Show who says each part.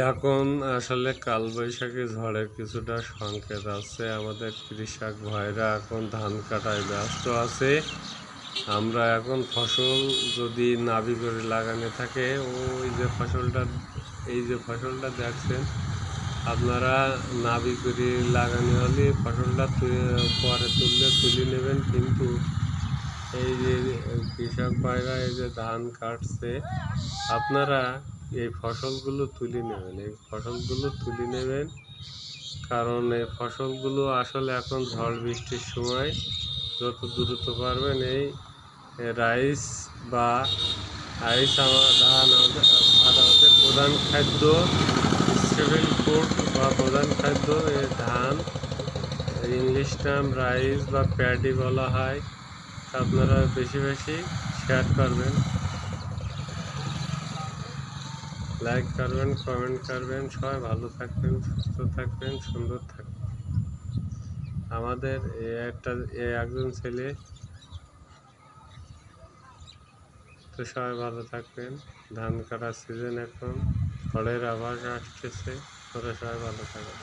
Speaker 1: এখন আসলে কালবৈশাখী ঝড়ের কিছুটা সংকেত আছে। আমাদের কৃষক ভাইরা এখন ধান কাটায় ব্যস্ত আছে। আমরা এখন ফসল যদি নাবি করে লাগানো থাকে, ওই যে ফসলটা, এই যে ফসলটা দেখছেন আপনারা, নাবি করে লাগানো হলে ফসলটা পরে তুলে নেবেন। কিন্তু এই যে কৃষক ভাইরা এই যে ধান কাটছে, আপনারা এই ফসলগুলো তুলে নেবেন, কারণ এই ফসলগুলো আসলে এখন ঝড় বৃষ্টির সময় যত দ্রুত পারবেন এই রাইস বা ধান আমাদের প্রধান খাদ্য, স্টেবল ফুড বা প্রধান খাদ্য এই ধান। ইংলিশ টার্ম রাইস বা প্যাডি বলা হয়। আপনারা বেশি বেশি শেয়ার করবেন, লাইক করবেন, কমেন্ট করবেন। সবাই ভালো থাকবেন, সুস্থ থাকবেন, সুন্দর থাকবেন। আমাদের একজন ছেলে, তো সবাই ভালো থাকবেন। ধান কাটার সিজন, এখন ঝড়ের আভাস আসতেছে, তোরা সবাই ভালো থাকবেন।